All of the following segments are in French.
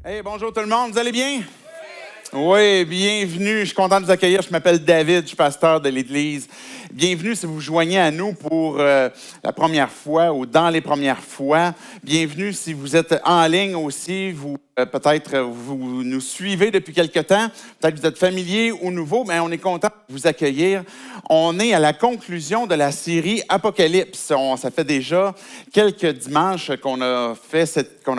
Hey, bonjour tout le monde, vous allez bien? Oui, bienvenue. Je suis content de vous accueillir. Je m'appelle David, je suis pasteur de l'Église. Bienvenue si vous vous joignez à nous pour la première fois ou dans les premières fois. Bienvenue si vous êtes en ligne aussi. Peut-être vous nous suivez depuis quelque temps. Peut-être que vous êtes familier ou nouveau, mais on est content de vous accueillir. On est à la conclusion de la série Apocalypse. Ça fait déjà quelques dimanches qu'on a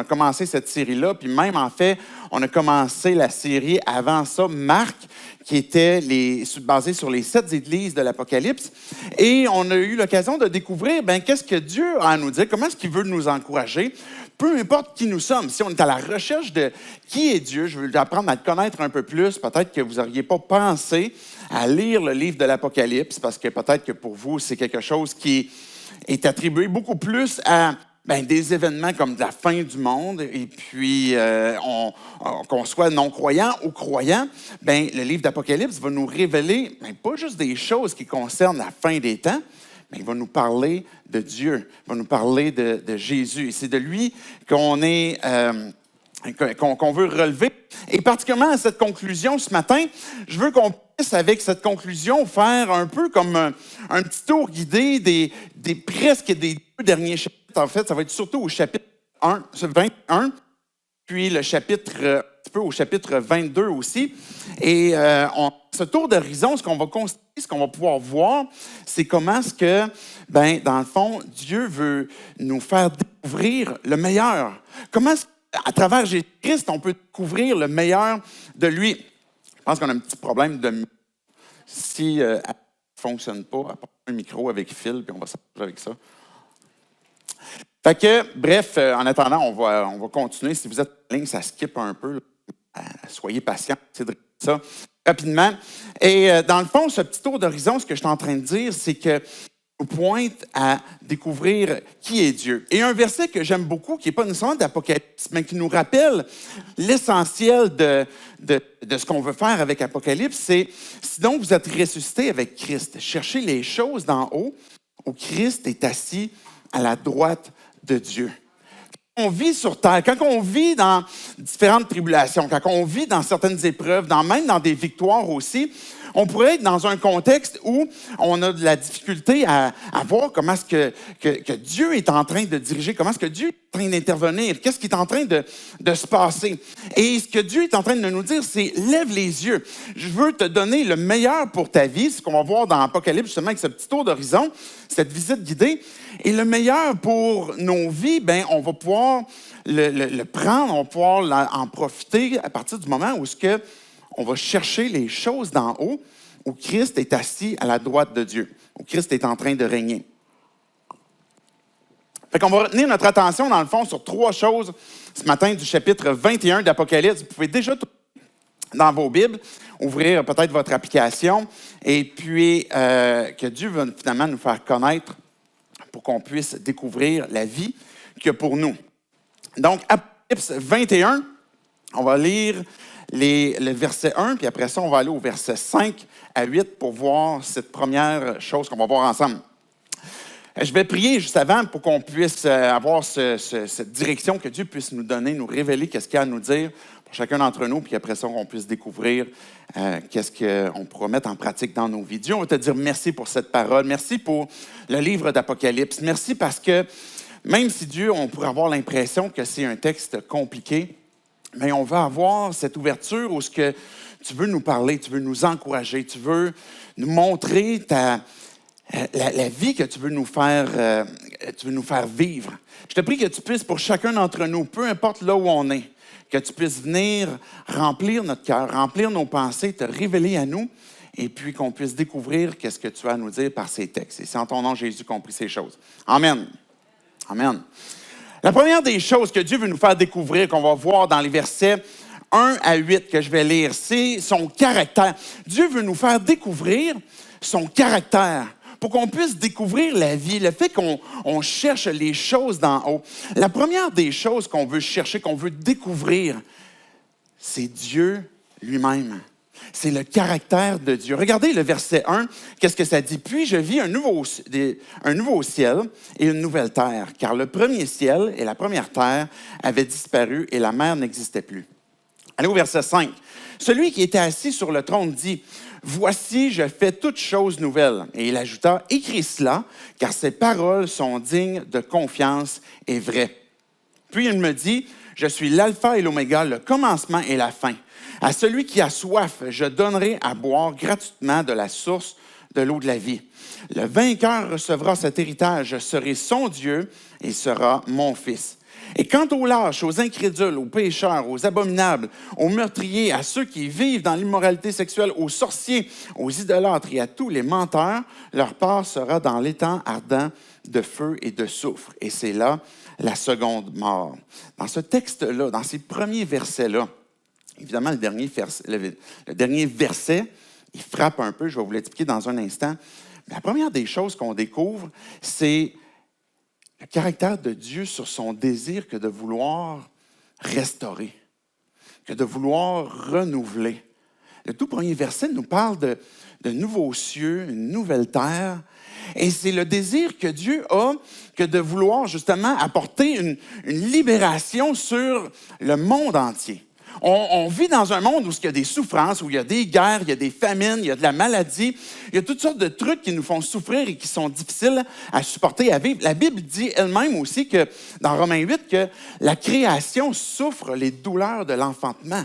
commencé cette série-là. Puis même, en fait, on a commencé la série avant ça, Marc, qui était basé sur les 7 églises de l'Apocalypse. Et on a eu l'occasion de découvrir qu'est-ce que Dieu a à nous dire, comment est-ce qu'il veut nous encourager, peu importe qui nous sommes. Si on est à la recherche de qui est Dieu, je veux apprendre à le connaître un peu plus. Peut-être que vous n'auriez pas pensé à lire le livre de l'Apocalypse, parce que peut-être que pour vous, c'est quelque chose qui est attribué beaucoup plus à des événements comme de la fin du monde, et puis qu'on soit non-croyant ou croyant, le livre d'Apocalypse va nous révéler pas juste des choses qui concernent la fin des temps, mais il va nous parler de Dieu, il va nous parler de Jésus. Et c'est de lui qu'on veut relever. Et particulièrement à cette conclusion ce matin, je veux qu'on puisse, avec cette conclusion, faire un peu comme un petit tour guidé presque des 2 derniers chapitres. En fait, ça va être surtout au chapitre 21, puis le chapitre, un petit peu au chapitre 22 aussi. Et ce tour d'horizon, ce qu'on va constater, ce qu'on va pouvoir voir, c'est comment est-ce que, dans le fond, Dieu veut nous faire découvrir le meilleur. Comment est-ce qu'à travers Jésus-Christ, on peut découvrir le meilleur de lui? Je pense qu'on a un petit problème de micro. Si elle ne fonctionne pas, apporte un micro avec fil, puis on va s'arranger avec ça. Fait que, bref, en attendant, on va continuer. Si vous êtes en ligne, ça skip un peu. Soyez patients, c'est de ça rapidement. Et dans le fond, ce petit tour d'horizon, ce que je suis en train de dire, c'est que nous pointe à découvrir qui est Dieu. Et un verset que j'aime beaucoup, qui n'est pas nécessairement d'Apocalypse, mais qui nous rappelle l'essentiel de ce qu'on veut faire avec Apocalypse, c'est « Sinon vous êtes ressuscités avec Christ. Cherchez les choses d'en haut, où Christ est assis à la droite de Dieu. » Quand on vit sur terre, quand on vit dans différentes tribulations, quand on vit dans certaines épreuves, même dans des victoires aussi, on pourrait être dans un contexte où on a de la difficulté à voir comment est-ce que Dieu est en train de diriger, comment est-ce que Dieu est en train d'intervenir, qu'est-ce qui est en train de se passer. Et ce que Dieu est en train de nous dire, c'est « Lève les yeux. Je veux te donner le meilleur pour ta vie. » C'est ce qu'on va voir dans Apocalypse, justement, avec ce petit tour d'horizon, cette visite guidée. Et le meilleur pour nos vies, on va pouvoir le prendre, on va pouvoir en profiter à partir du moment où on va chercher les choses d'en haut, où Christ est assis à la droite de Dieu, où Christ est en train de régner. Fait qu'on va retenir notre attention, dans le fond, sur 3 choses ce matin du chapitre 21 d'Apocalypse. Vous pouvez déjà, dans vos Bibles, ouvrir peut-être votre application, et puis que Dieu va finalement nous faire connaître pour qu'on puisse découvrir la vie qu'il y a pour nous. Donc, Apocalypse 21, on va lire le verset 1, puis après ça, on va aller au verset 5 à 8 pour voir cette première chose qu'on va voir ensemble. Je vais prier juste avant pour qu'on puisse avoir cette direction, que Dieu puisse nous donner, nous révéler qu'est-ce qu'il y a à nous dire pour chacun d'entre nous, puis après ça, qu'on puisse découvrir qu'est-ce qu'on pourra mettre en pratique dans nos vies. Dieu, on va te dire merci pour cette parole, merci pour le livre d'Apocalypse, merci parce que même si Dieu, on pourrait avoir l'impression que c'est un texte compliqué, mais on va avoir cette ouverture où ce que tu veux nous parler, tu veux nous encourager, tu veux nous montrer la vie que tu veux nous faire vivre. Je te prie que tu puisses, pour chacun d'entre nous, peu importe là où on est, que tu puisses venir remplir notre cœur, remplir nos pensées, te révéler à nous, et puis qu'on puisse découvrir qu'est-ce que tu as à nous dire par ces textes. Et c'est en ton nom, Jésus, qu'on prie ces choses. Amen. Amen. La première des choses que Dieu veut nous faire découvrir, qu'on va voir dans les versets 1 à 8 que je vais lire, c'est son caractère. Dieu veut nous faire découvrir son caractère pour qu'on puisse découvrir la vie, le fait qu'on cherche les choses d'en haut. La première des choses qu'on veut chercher, qu'on veut découvrir, c'est Dieu lui-même. C'est le caractère de Dieu. Regardez le verset 1, qu'est-ce que ça dit? « Puis je vis un nouveau ciel et une nouvelle terre, car le premier ciel et la première terre avaient disparu et la mer n'existait plus. Allez au verset 5. Celui qui était assis sur le trône dit, « Voici, je fais toutes choses nouvelles. » Et il ajouta, « Écris cela, car ces paroles sont dignes de confiance et vraies. » Puis il me dit, « Je suis l'alpha et l'oméga, le commencement et la fin. À celui qui a soif, je donnerai à boire gratuitement de la source de l'eau de la vie. Le vainqueur recevra cet héritage, je serai son Dieu et sera mon fils. Et quant aux lâches, aux incrédules, aux pécheurs, aux abominables, aux meurtriers, à ceux qui vivent dans l'immoralité sexuelle, aux sorciers, aux idolâtres et à tous les menteurs, leur part sera dans l'étang ardent de feu et de soufre. » Et c'est là la seconde mort. Dans ce texte-là, dans ces premiers versets-là, évidemment, le dernier verset, il frappe un peu, je vais vous l'expliquer dans un instant. Mais la première des choses qu'on découvre, c'est le caractère de Dieu sur son désir que de vouloir restaurer, que de vouloir renouveler. Le tout premier verset nous parle de nouveaux cieux, une nouvelle terre. Et c'est le désir que Dieu a que de vouloir justement apporter une libération sur le monde entier. On vit dans un monde où il y a des souffrances, où il y a des guerres, il y a des famines, il y a de la maladie. Il y a toutes sortes de trucs qui nous font souffrir et qui sont difficiles à supporter, à vivre. La Bible dit elle-même aussi que, dans Romains 8, que la création souffre les douleurs de l'enfantement.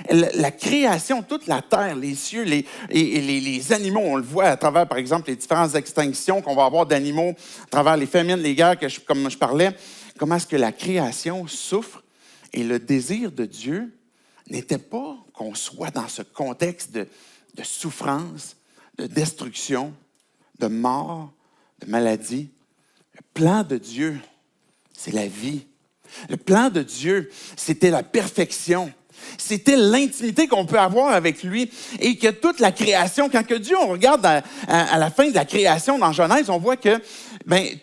La création, toute la terre, les cieux, les animaux, on le voit à travers, par exemple, les différentes extinctions qu'on va avoir d'animaux, à travers les famines, les guerres, comme je parlais, comment est-ce que la création souffre et le désir de Dieu n'était pas qu'on soit dans ce contexte de souffrance, de destruction, de mort, de maladie. Le plan de Dieu, c'est la vie. Le plan de Dieu, c'était la perfection. C'était l'intimité qu'on peut avoir avec lui et que toute la création, quand que Dieu, on regarde à la fin de la création dans Genèse, on voit que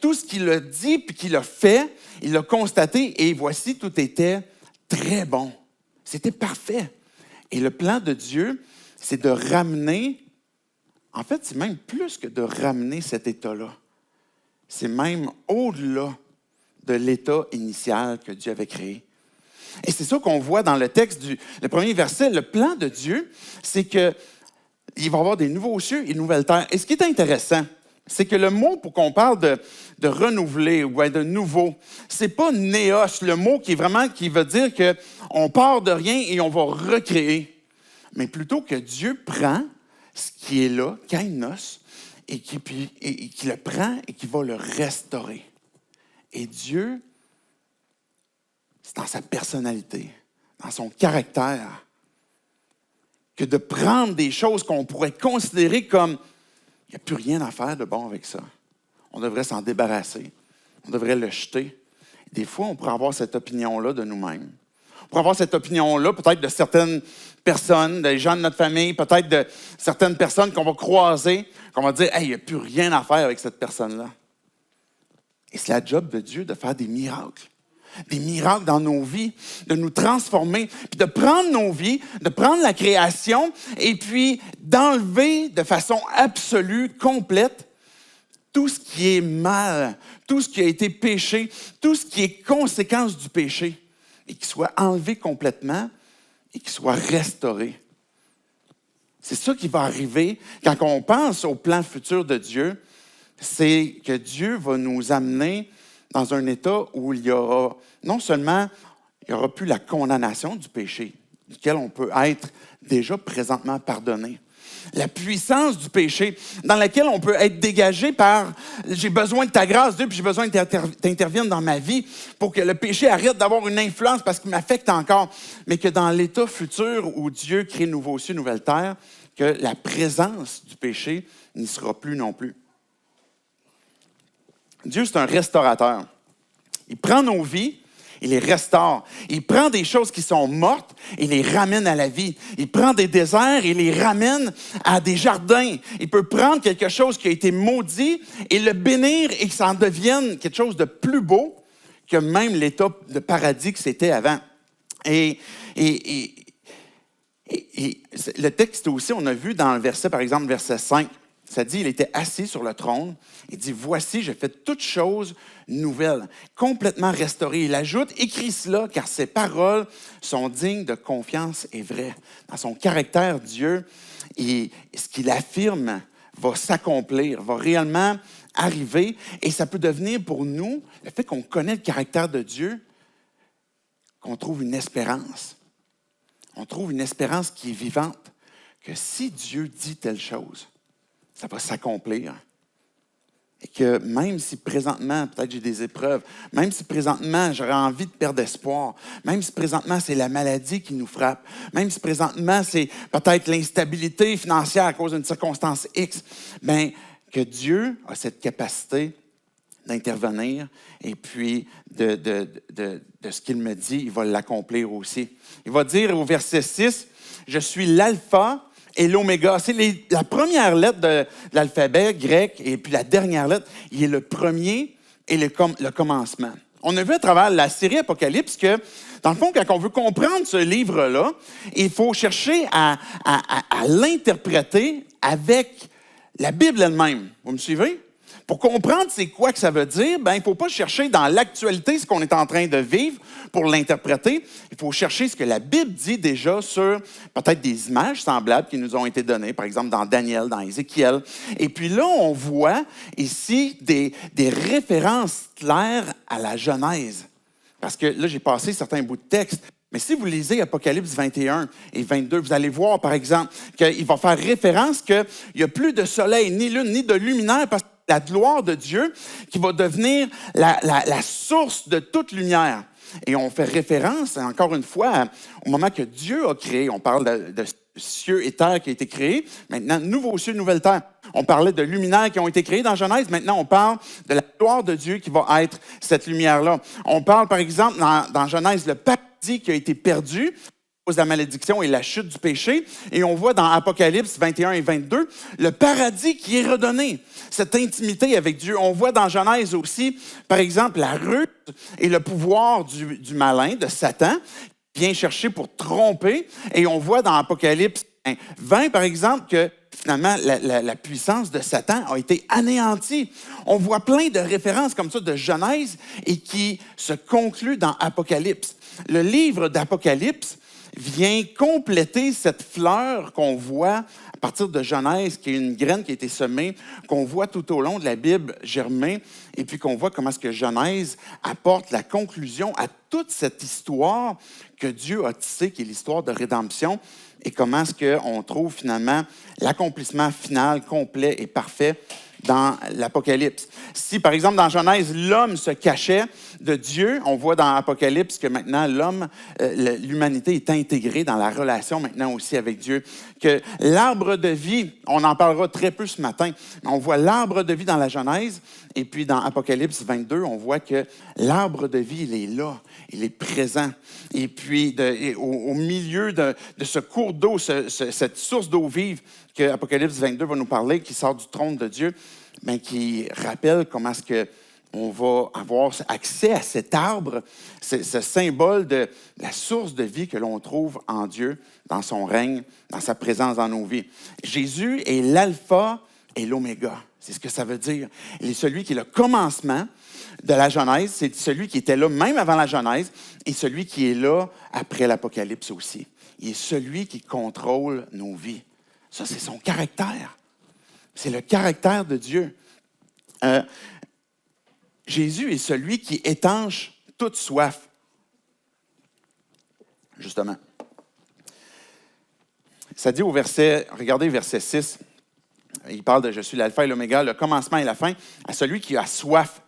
tout ce qu'il a dit puis qu'il a fait, il l'a constaté et voici, tout était très bon. C'était parfait. Et le plan de Dieu, c'est de ramener, en fait, c'est même plus que de ramener cet état-là. C'est même au-delà de l'état initial que Dieu avait créé. Et c'est ça qu'on voit dans le texte le premier verset. Le plan de Dieu, c'est qu'il va y avoir des nouveaux cieux et une nouvelle terre. Et ce qui est intéressant, c'est que le mot pour qu'on parle de renouveler ou de nouveau, c'est pas néos, le mot qui veut dire qu'on part de rien et on va recréer. Mais plutôt que Dieu prend ce qui est là, kainos, et qui le prend et qui va le restaurer. Et Dieu, c'est dans sa personnalité, dans son caractère, que de prendre des choses qu'on pourrait considérer comme il n'y a plus rien à faire de bon avec ça. On devrait s'en débarrasser. On devrait le jeter. Des fois, on pourrait avoir cette opinion-là de nous-mêmes. On pourrait avoir cette opinion-là peut-être de certaines personnes, des gens de notre famille, peut-être de certaines personnes qu'on va croiser, qu'on va dire « Hey, il n'y a plus rien à faire avec cette personne-là. » Et c'est la job de Dieu de faire des miracles. Des miracles dans nos vies, de nous transformer, puis de prendre nos vies, de prendre la création et puis d'enlever de façon absolue, complète, tout ce qui est mal, tout ce qui a été péché, tout ce qui est conséquence du péché, et qui soit enlevé complètement et qui soit restauré. C'est ça qui va arriver quand on pense au plan futur de Dieu, c'est que Dieu va nous amener dans un état où il y aura, non seulement, il n'y aura plus la condamnation du péché, duquel on peut être déjà présentement pardonné. La puissance du péché, dans laquelle on peut être dégagé par « j'ai besoin de ta grâce, Dieu, puis j'ai besoin que tu interviennes dans ma vie pour que le péché arrête d'avoir une influence parce qu'il m'affecte encore. » Mais que dans l'état futur où Dieu crée nouveaux cieux, nouvelle terre, que la présence du péché n'y sera plus non plus. Dieu, c'est un restaurateur. Il prend nos vies, il les restaure. Il prend des choses qui sont mortes et les ramène à la vie. Il prend des déserts et les ramène à des jardins. Il peut prendre quelque chose qui a été maudit et le bénir et que ça en devienne quelque chose de plus beau que même l'état de paradis que c'était avant. Et le texte aussi, on a vu dans le verset, par exemple, verset 5, Ça dit, il était assis sur le trône. Il dit, voici, je fais toutes choses nouvelles, complètement restaurées. Il ajoute, écris cela, car ces paroles sont dignes de confiance et vraies. Dans son caractère, Dieu, ce qu'il affirme va s'accomplir, va réellement arriver. Et ça peut devenir pour nous, le fait qu'on connaît le caractère de Dieu, qu'on trouve une espérance. On trouve une espérance qui est vivante, que si Dieu dit telle chose, ça va s'accomplir. Et que même si présentement, peut-être j'ai des épreuves, même si présentement j'aurais envie de perdre espoir, même si présentement c'est la maladie qui nous frappe, même si présentement c'est peut-être l'instabilité financière à cause d'une circonstance X, bien, que Dieu a cette capacité d'intervenir et puis de ce qu'il me dit, il va l'accomplir aussi. Il va dire au verset 6, « Je suis l'alpha et l'oméga ». C'est la première lettre de l'alphabet grec et puis la dernière lettre, il est le premier et le commencement. On a vu à travers la série Apocalypse que, dans le fond, quand on veut comprendre ce livre-là, il faut chercher à l'interpréter avec la Bible elle-même. Vous me suivez? Pour comprendre c'est quoi que ça veut dire, ben, il ne faut pas chercher dans l'actualité ce qu'on est en train de vivre pour l'interpréter. Il faut chercher ce que la Bible dit déjà sur peut-être des images semblables qui nous ont été données, par exemple dans Daniel, dans Ézéchiel. Et puis là, on voit ici des références claires à la Genèse. Parce que là, j'ai passé certains bouts de texte. Mais si vous lisez Apocalypse 21 et 22, vous allez voir, par exemple, qu'il va faire référence qu'il n'y a plus de soleil, ni lune, ni de luminaire, parce que la gloire de Dieu qui va devenir la source de toute lumière. Et on fait référence, encore une fois, au moment que Dieu a créé. On parle de cieux et terre qui a été créés. Maintenant, nouveaux cieux, nouvelle terre. On parlait de luminaires qui ont été créés dans Genèse. Maintenant, on parle de la gloire de Dieu qui va être cette lumière-là. On parle, par exemple, dans Genèse, le paradis qui a été perdu à cause de la malédiction et la chute du péché. Et on voit dans Apocalypse 21 et 22 le paradis qui est redonné, cette intimité avec Dieu. On voit dans Genèse aussi, par exemple, la ruse et le pouvoir du malin, de Satan, qui vient chercher pour tromper. Et on voit dans Apocalypse 20, par exemple, que finalement, la puissance de Satan a été anéantie. On voit plein de références comme ça de Genèse et qui se concluent dans Apocalypse. Le livre d'Apocalypse vient compléter cette fleur qu'on voit à partir de Genèse, qui est une graine qui a été semée, qu'on voit tout au long de la Bible germer, et puis qu'on voit comment est-ce que Genèse apporte la conclusion à toute cette histoire que Dieu a tissée, qui est l'histoire de rédemption, et comment est-ce qu'on trouve finalement l'accomplissement final, complet et parfait dans l'Apocalypse. Si, par exemple, dans Genèse, l'homme se cachait de Dieu, on voit dans l'Apocalypse que maintenant, l'humanité est intégrée dans la relation maintenant aussi avec Dieu. Que l'arbre de vie, on en parlera très peu ce matin, mais on voit l'arbre de vie dans la Genèse, et puis dans Apocalypse 22, on voit que l'arbre de vie, il est là, il est présent. Et puis, au milieu de ce cours d'eau, cette source d'eau vive, que Apocalypse 22 va nous parler, qui sort du trône de Dieu, bien, qui rappelle comment est-ce qu'on va avoir accès à cet arbre, ce symbole de la source de vie que l'on trouve en Dieu, dans son règne, dans sa présence dans nos vies. Jésus est l'alpha et l'oméga. C'est ce que ça veut dire. Il est celui qui est le commencement de la Genèse, c'est celui qui était là même avant la Genèse et celui qui est là après l'Apocalypse aussi. Il est celui qui contrôle nos vies. Ça, c'est son caractère. C'est le caractère de Dieu. Jésus est celui qui étanche toute soif. Justement. Ça dit au regardez verset 6, il parle de « Je suis l'alpha et l'oméga, le commencement et la fin, à celui qui a soif.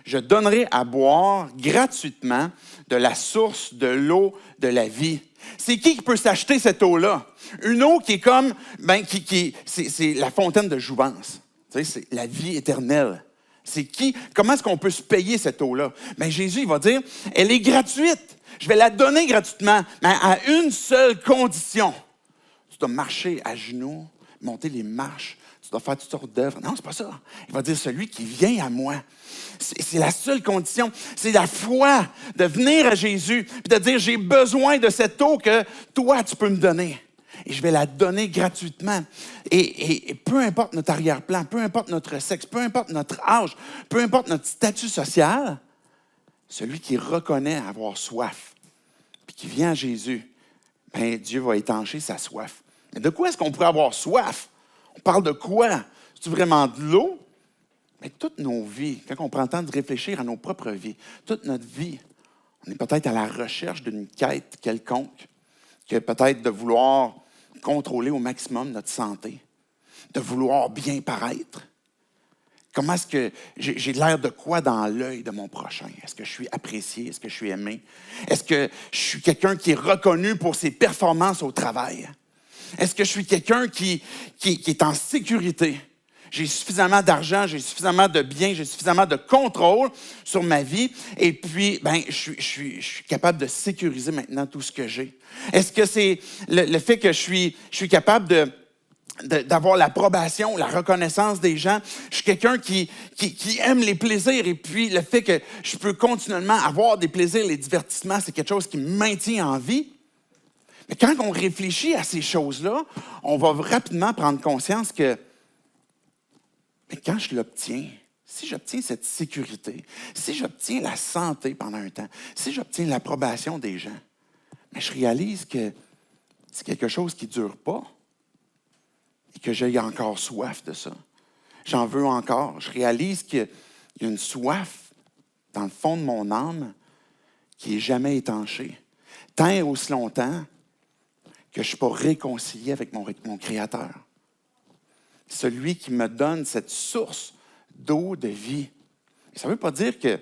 Je donnerai à boire gratuitement de la source de l'eau de la vie. » C'est qui peut s'acheter cette eau-là? Une eau qui est comme, c'est la fontaine de jouvence. Tu sais, c'est la vie éternelle. C'est qui? Comment est-ce qu'on peut se payer cette eau-là? Bien, Jésus, il va dire, elle est gratuite. Je vais la donner gratuitement, mais à une seule condition. Tu dois marcher à genoux, monter les marches, tu dois faire toutes sortes d'œuvres. Non, c'est pas ça. Il va dire, celui qui vient à moi. C'est la seule condition. C'est la foi de venir à Jésus et de dire, j'ai besoin de cette eau que toi, tu peux me donner. et je vais la donner gratuitement. Et peu importe notre arrière-plan, peu importe notre sexe, peu importe notre âge, peu importe notre statut social, celui qui reconnaît avoir soif, puis qui vient à Jésus, bien, Dieu va étancher sa soif. Mais de quoi est-ce qu'on pourrait avoir soif? On parle de quoi? C'est-tu vraiment de l'eau? Mais toutes nos vies, quand on prend le temps de réfléchir à nos propres vies, toute notre vie, on est peut-être à la recherche d'une quête quelconque, que peut-être de vouloir contrôler au maximum notre santé, de vouloir bien paraître. Comment est-ce que j'ai l'air de quoi dans l'œil de mon prochain? Est-ce que je suis apprécié? Est-ce que je suis aimé? Est-ce que je suis quelqu'un qui est reconnu pour ses performances au travail? Est-ce que je suis quelqu'un qui est en sécurité? J'ai suffisamment d'argent, j'ai suffisamment de biens, j'ai suffisamment de contrôle sur ma vie. Et puis, je suis capable de sécuriser maintenant tout ce que j'ai. Est-ce que c'est le fait que je suis capable d'avoir l'approbation, la reconnaissance des gens? Je suis quelqu'un qui aime les plaisirs. Et puis, le fait que je peux continuellement avoir des plaisirs, les divertissements, c'est quelque chose qui me maintient en vie. Mais quand on réfléchit à ces choses-là, on va rapidement prendre conscience que mais quand je l'obtiens, si j'obtiens cette sécurité, si j'obtiens la santé pendant un temps, si j'obtiens l'approbation des gens, mais je réalise que c'est quelque chose qui ne dure pas et que j'ai encore soif de ça. J'en veux encore. Je réalise qu'il y a une soif dans le fond de mon âme qui n'est jamais étanchée. Tant et aussi longtemps que je ne suis pas réconcilié avec mon Créateur. Celui qui me donne cette source d'eau de vie. Et ça ne veut pas dire que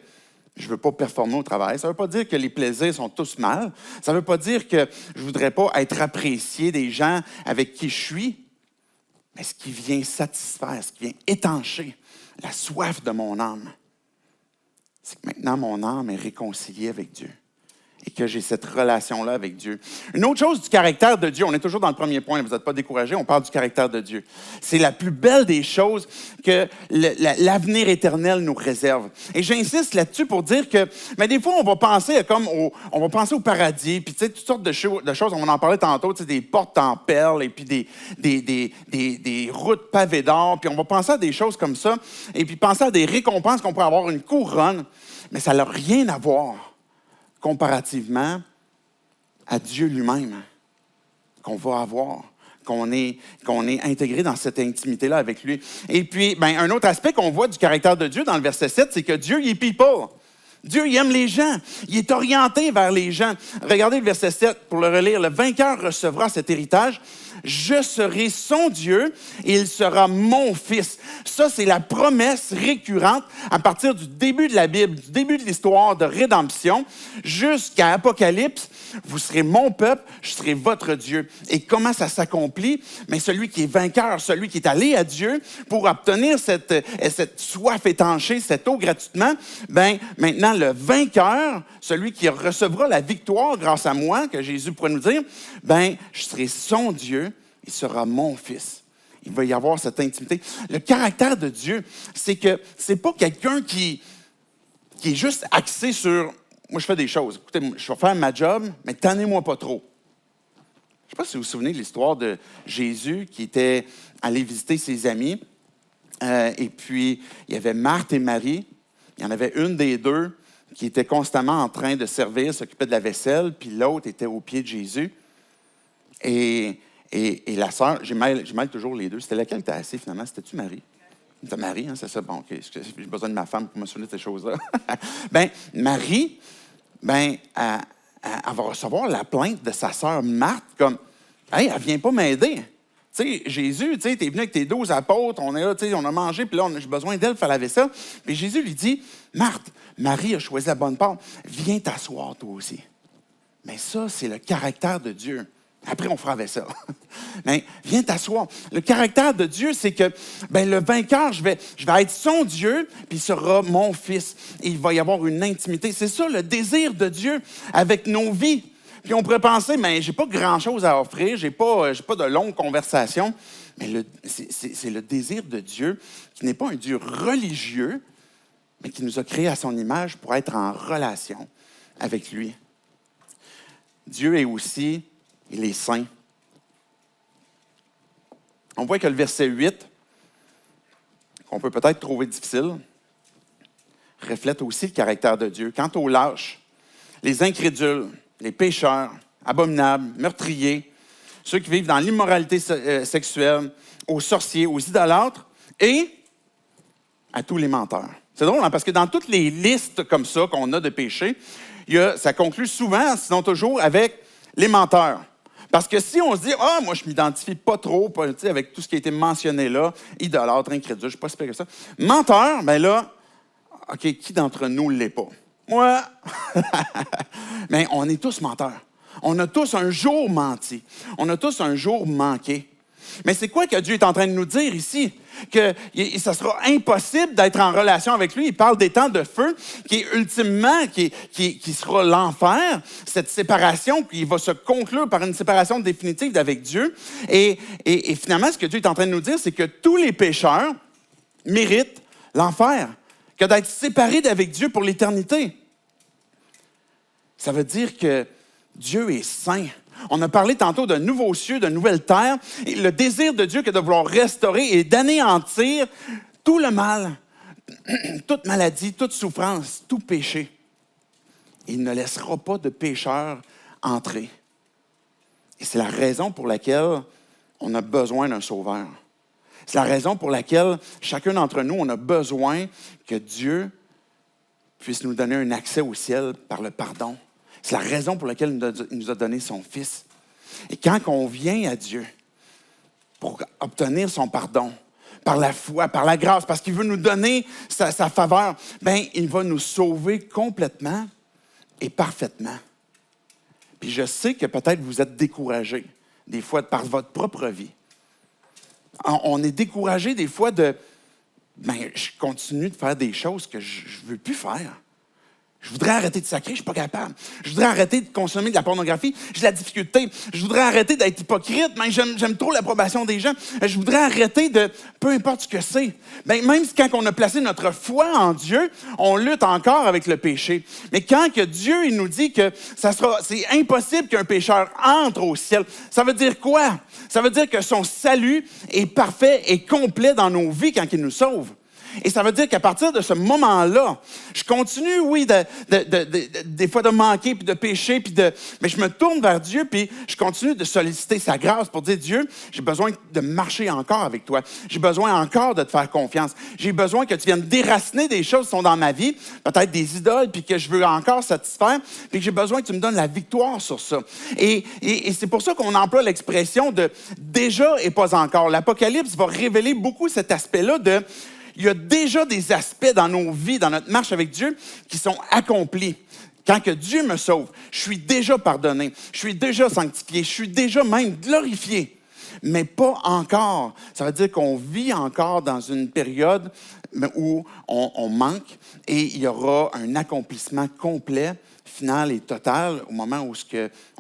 je ne veux pas performer au travail. Ça ne veut pas dire que les plaisirs sont tous mal. Ça ne veut pas dire que je ne voudrais pas être apprécié des gens avec qui je suis. Mais ce qui vient satisfaire, ce qui vient étancher la soif de mon âme, c'est que maintenant mon âme est réconciliée avec Dieu. Et que j'ai cette relation-là avec Dieu. Une autre chose du caractère de Dieu, on est toujours dans le premier point, vous n'êtes pas découragés, on parle du caractère de Dieu. C'est la plus belle des choses que l'avenir éternel nous réserve. Et j'insiste là-dessus pour dire que, mais des fois, on va penser on va penser au paradis, puis tu sais, toutes sortes de choses, on en parlait tantôt, tu sais, des portes en perles, et puis des routes pavées d'or, puis on va penser à des choses comme ça, et puis penser à des récompenses qu'on pourrait avoir, une couronne, mais ça n'a rien à voir comparativement à Dieu lui-même qu'on va avoir, qu'on est intégré dans cette intimité-là avec lui. Et puis, un autre aspect qu'on voit du caractère de Dieu dans le verset 7, c'est que Dieu, il est people. Dieu, il aime les gens. Il est orienté vers les gens. Regardez le verset 7 pour le relire. Le vainqueur recevra cet héritage. Je serai son Dieu et il sera mon fils. Ça, c'est la promesse récurrente à partir du début de la Bible, du début de l'histoire de rédemption jusqu'à Apocalypse. Vous serez mon peuple, je serai votre Dieu. Et comment ça s'accomplit? Mais celui qui est vainqueur, celui qui est allé à Dieu pour obtenir cette soif étanchée, cette eau gratuitement, maintenant le vainqueur, celui qui recevra la victoire grâce à moi, que Jésus pourrait nous dire, je serai son Dieu, il sera mon fils. Il va y avoir cette intimité. Le caractère de Dieu, c'est que c'est pas quelqu'un qui est juste axé sur moi, je fais des choses. Écoutez, je vais faire ma job, mais tannez-moi pas trop. Je ne sais pas si vous vous souvenez de l'histoire de Jésus qui était allé visiter ses amis. Et puis, il y avait Marthe et Marie. Il y en avait une des deux qui était constamment en train de servir, s'occuper de la vaisselle, puis l'autre était aux pieds de Jésus. Et la sœur, je mêle toujours les deux. C'était laquelle qui était assise finalement? C'était-tu Marie? C'était Marie, hein, c'est ça? Bon, OK, j'ai besoin de ma femme pour me souvenir de ces choses-là. Marie, elle va recevoir la plainte de sa sœur Marthe comme « Hey, elle ne vient pas m'aider. » Tu sais, Jésus, tu es venu avec tes 12 apôtres, on est là, on a mangé, puis là, j'ai besoin d'elle pour faire la vaisselle. Puis Jésus lui dit « Marthe, Marie a choisi la bonne part. Viens t'asseoir toi aussi. » Mais ça, c'est le caractère de Dieu. Après, on fera la vaisselle. Mais viens t'asseoir. Le caractère de Dieu, c'est que le vainqueur, je vais être son Dieu, puis il sera mon fils. Et il va y avoir une intimité. C'est ça le désir de Dieu avec nos vies. Puis on pourrait penser, mais j'ai pas grand-chose à offrir, j'ai pas de longues conversations. Mais c'est le désir de Dieu qui n'est pas un Dieu religieux, mais qui nous a créés à son image pour être en relation avec lui. Dieu est aussi, il est saint. on voit que le verset 8, qu'on peut peut-être trouver difficile, reflète aussi le caractère de Dieu. Quant aux lâches, les incrédules, les pécheurs, abominables, meurtriers, ceux qui vivent dans l'immoralité sexuelle, aux sorciers, aux idolâtres et à tous les menteurs. C'est drôle, hein, parce que dans toutes les listes comme ça qu'on a de péchés, ça conclut souvent, sinon toujours, avec les menteurs. Parce que si on se dit, moi, je ne m'identifie pas trop avec tout ce qui a été mentionné là, idolâtre, incrédule, je ne suis pas si pire que ça. Menteur, bien là, OK, qui d'entre nous ne l'est pas? Moi, mais on est tous menteurs. On a tous un jour menti. On a tous un jour manqué. Mais c'est quoi que Dieu est en train de nous dire ici? Que ça sera impossible d'être en relation avec lui. Il parle des temps de feu, qui est ultimement, qui sera l'enfer, cette séparation qui va se conclure par une séparation définitive avec Dieu. Et finalement, ce que Dieu est en train de nous dire, c'est que tous les pécheurs méritent l'enfer, que d'être séparés d'avec Dieu pour l'éternité. Ça veut dire que Dieu est saint. On a parlé tantôt d'un nouveau cieux, d'une nouvelle terre. Et le désir de Dieu que de vouloir restaurer et d'anéantir tout le mal, toute maladie, toute souffrance, tout péché. Il ne laissera pas de pécheurs entrer. Et c'est la raison pour laquelle on a besoin d'un sauveur. C'est la raison pour laquelle chacun d'entre nous, on a besoin que Dieu puisse nous donner un accès au ciel par le pardon. C'est la raison pour laquelle il nous a donné son Fils. Et quand on vient à Dieu pour obtenir son pardon, par la foi, par la grâce, parce qu'il veut nous donner sa faveur, bien, il va nous sauver complètement et parfaitement. Puis je sais que peut-être vous êtes découragés, des fois, par votre propre vie. On est découragé des fois de je continue de faire des choses que je ne veux plus faire. Je voudrais arrêter de sacrer, je ne suis pas capable. Je voudrais arrêter de consommer de la pornographie, j'ai de la difficulté. Je voudrais arrêter d'être hypocrite, mais j'aime trop l'approbation des gens. Je voudrais arrêter de, peu importe ce que c'est. Même si quand on a placé notre foi en Dieu, on lutte encore avec le péché. Mais quand que Dieu il nous dit que c'est impossible qu'un pécheur entre au ciel, ça veut dire quoi? Ça veut dire que son salut est parfait et complet dans nos vies quand il nous sauve. Et ça veut dire qu'à partir de ce moment-là, je continue, oui, des fois de manquer, puis de pécher, mais je me tourne vers Dieu, puis je continue de solliciter sa grâce pour dire, Dieu, j'ai besoin de marcher encore avec toi. J'ai besoin encore de te faire confiance. J'ai besoin que tu viennes déraciner des choses qui sont dans ma vie, peut-être des idoles, puis que je veux encore satisfaire, puis que j'ai besoin que tu me donnes la victoire sur ça. Et c'est pour ça qu'on emploie l'expression de « déjà et pas encore ». L'Apocalypse va révéler beaucoup cet aspect-là de il y a déjà des aspects dans nos vies, dans notre marche avec Dieu, qui sont accomplis. Quand que Dieu me sauve, je suis déjà pardonné, je suis déjà sanctifié, je suis déjà même glorifié. Mais pas encore. Ça veut dire qu'on vit encore dans une période où on manque et il y aura un accomplissement complet, final et total au moment où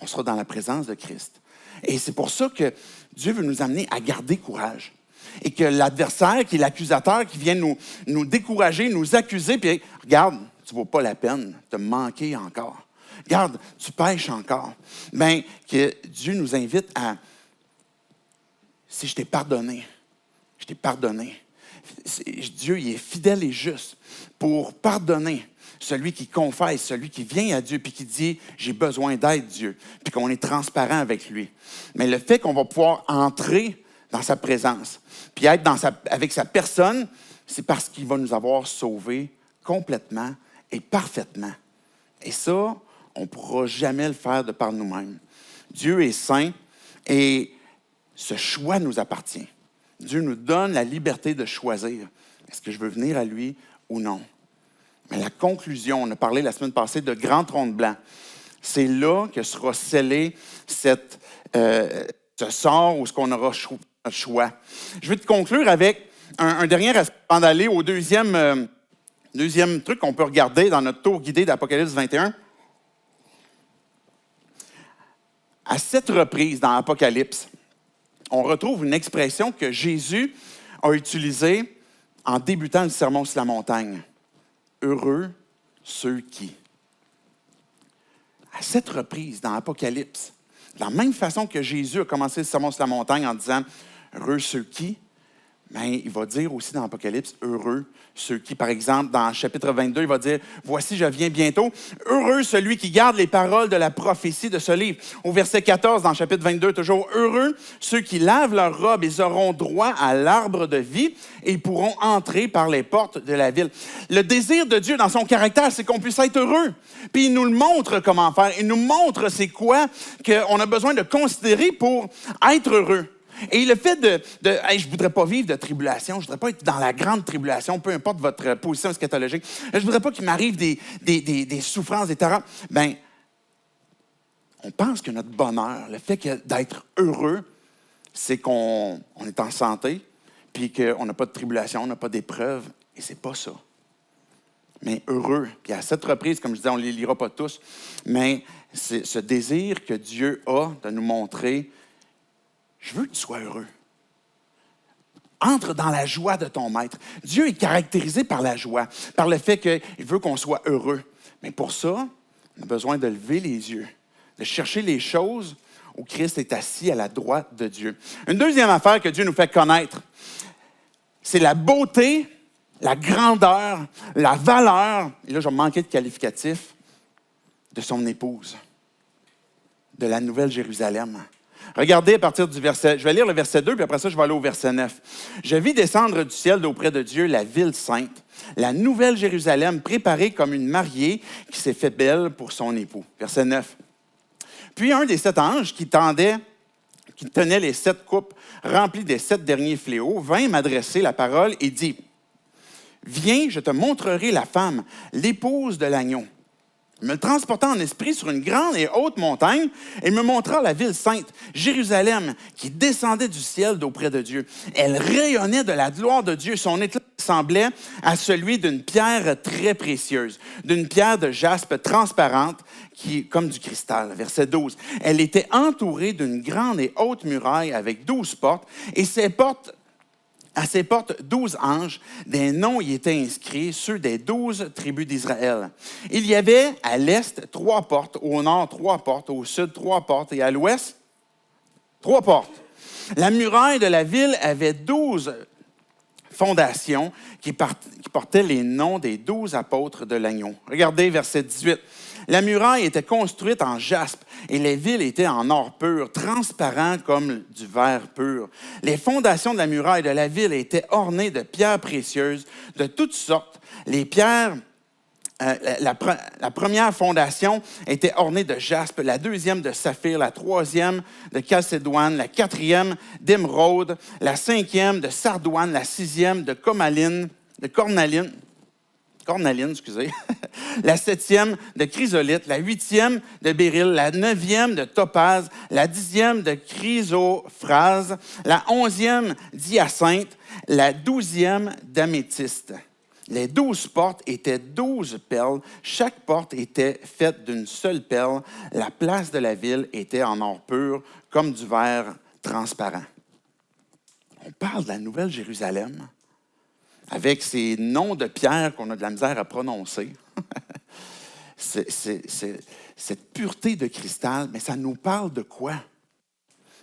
on sera dans la présence de Christ. Et c'est pour ça que Dieu veut nous amener à garder courage. Et que l'adversaire, qui est l'accusateur, qui vient nous décourager, nous accuser, puis regarde, tu ne vaux pas la peine de manquer encore. Regarde, tu pêches encore. Bien, que Dieu nous invite à, si je t'ai pardonné, je t'ai pardonné. Dieu, il est fidèle et juste pour pardonner celui qui confesse, celui qui vient à Dieu, puis qui dit, j'ai besoin d'aide, Dieu, puis qu'on est transparent avec lui. Mais le fait qu'on va pouvoir entrer dans sa présence, puis être avec sa personne, c'est parce qu'il va nous avoir sauvés complètement et parfaitement. Et ça, on ne pourra jamais le faire de par nous-mêmes. Dieu est saint et ce choix nous appartient. Dieu nous donne la liberté de choisir. Est-ce que je veux venir à lui ou non? Mais la conclusion, on a parlé la semaine passée de grand trône blanc. C'est là que sera scellé ce sort où ce qu'on aura choix. Je vais te conclure avec un dernier aspect avant d'aller au deuxième truc qu'on peut regarder dans notre tour guidé d'Apocalypse 21. À 7 reprises dans Apocalypse, on retrouve une expression que Jésus a utilisée en débutant le sermon sur la montagne. Heureux ceux qui. À 7 reprises dans Apocalypse, de la même façon que Jésus a commencé le sermon sur la montagne en disant Heureux ceux qui, mais il va dire aussi dans l'Apocalypse, heureux ceux qui, par exemple, dans le chapitre 22, il va dire, voici, je viens bientôt. Heureux celui qui garde les paroles de la prophétie de ce livre. Au verset 14, dans le chapitre 22, toujours, heureux ceux qui lavent leurs robes, ils auront droit à l'arbre de vie et ils pourront entrer par les portes de la ville. Le désir de Dieu dans son caractère, c'est qu'on puisse être heureux. Puis il nous le montre comment faire. Il nous montre c'est quoi qu'on a besoin de considérer pour être heureux. Et le fait hey, je ne voudrais pas vivre de tribulation, je ne voudrais pas être dans la grande tribulation, peu importe votre position eschatologique, je ne voudrais pas qu'il m'arrive des souffrances, des terreurs. Bien, on pense que notre bonheur, le fait d'être heureux, c'est qu'on est en santé, puis qu'on n'a pas de tribulation, on n'a pas d'épreuve, et c'est pas ça. Mais heureux, puis à cette reprise, comme je disais, on ne les lira pas tous, mais c'est ce désir que Dieu a de nous montrer. Je veux que tu sois heureux. Entre dans la joie de ton maître. Dieu est caractérisé par la joie, par le fait qu'il veut qu'on soit heureux. Mais pour ça, on a besoin de lever les yeux, de chercher les choses où Christ est assis à la droite de Dieu. Une deuxième affaire que Dieu nous fait connaître, c'est la beauté, la grandeur, la valeur, et là je vais manquer de qualificatif, de son épouse, de la Nouvelle Jérusalem. Regardez à partir du verset, je vais lire le verset 2, puis après ça, je vais aller au verset 9. « Je vis descendre du ciel d'auprès de Dieu la ville sainte, la nouvelle Jérusalem, préparée comme une mariée qui s'est fait belle pour son époux. » Verset 9. « Puis un des 7 anges qui tenait les 7 coupes remplies des 7 derniers fléaux, vint m'adresser la parole et dit, « Viens, je te montrerai la femme, l'épouse de l'agneau. » Il me transporta en esprit sur une grande et haute montagne et me montra la ville sainte, Jérusalem, qui descendait du ciel d'auprès de Dieu. Elle rayonnait de la gloire de Dieu. Son éclat semblait à celui d'une pierre très précieuse, d'une pierre de jaspe transparente, comme du cristal. Verset 12. Elle était entourée d'une grande et haute muraille avec 12 portes, et à ses portes, 12 anges, des noms y étaient inscrits, ceux des 12 tribus d'Israël. Il y avait à l'est 3 portes, au nord 3 portes, au sud 3 portes, et à l'ouest 3 portes. La muraille de la ville avait 12 fondations qui portaient les noms des 12 apôtres de l'agneau. Regardez verset 18. La muraille était construite en jaspe et les villes étaient en or pur, transparent comme du verre pur. Les fondations de la muraille de la ville étaient ornées de pierres précieuses de toutes sortes. Les pierres, la première fondation était ornée de jaspe, la deuxième de saphir, la troisième de chalcédoine, la quatrième d'émeraude, la cinquième de sardoine, la sixième de cornaline, la septième de chrysolite, la huitième de béryl, la neuvième de topaze, la dixième de chrysophrase, la onzième d'hyacinthe, la douzième d'améthyste. Les 12 portes étaient 12 perles. Chaque porte était faite d'une seule perle. La place de la ville était en or pur, comme du verre transparent. On parle de la Nouvelle Jérusalem avec ces noms de pierre qu'on a de la misère à prononcer. Cette pureté de cristal, mais ça nous parle de quoi?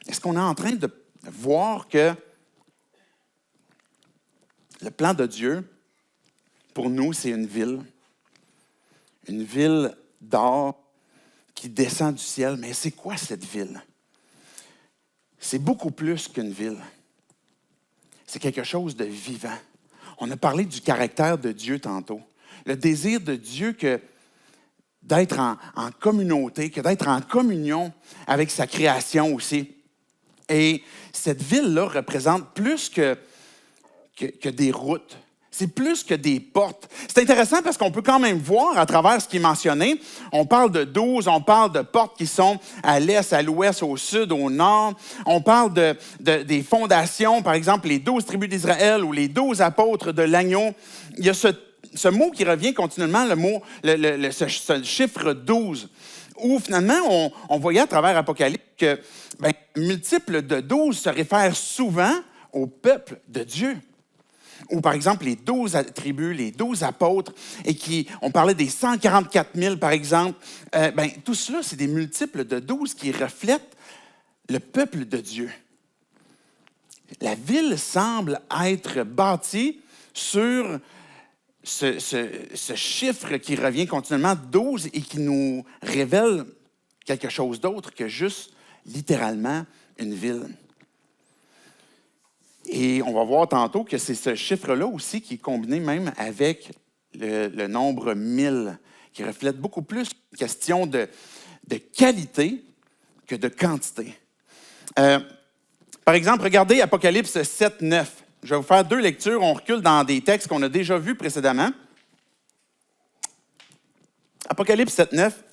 Est-ce qu'on est en train de voir que le plan de Dieu, pour nous, c'est une ville d'or qui descend du ciel. Mais c'est quoi cette ville? C'est beaucoup plus qu'une ville. C'est quelque chose de vivant. On a parlé du caractère de Dieu tantôt. Le désir de Dieu d'être en communauté, que d'être en communion avec sa création aussi. Et cette ville-là représente plus que des routes. C'est plus que des portes. C'est intéressant parce qu'on peut quand même voir à travers ce qui est mentionné. On parle de 12, on parle de portes qui sont à l'est, à l'ouest, au sud, au nord. On parle des fondations, par exemple, les 12 tribus d'Israël ou les 12 apôtres de l'agneau. Il y a ce mot qui revient continuellement, ce chiffre 12, où finalement, on voyait à travers Apocalypse que multiple de 12 se réfère souvent au peuple de Dieu. Ou par exemple, les 12 tribus, les 12 apôtres, et on parlait des 144 000, par exemple. Tout cela, c'est des multiples de 12 qui reflètent le peuple de Dieu. La ville semble être bâtie sur ce chiffre qui revient continuellement, 12, et qui nous révèle quelque chose d'autre que juste, littéralement, une ville. Et on va voir tantôt que c'est ce chiffre-là aussi qui est combiné même avec le nombre 1000, qui reflète beaucoup plus une question de qualité que de quantité. Par exemple, regardez Apocalypse 7, 9. Je vais vous faire 2 lectures. On recule dans des textes qu'on a déjà vus précédemment. Apocalypse 7, 9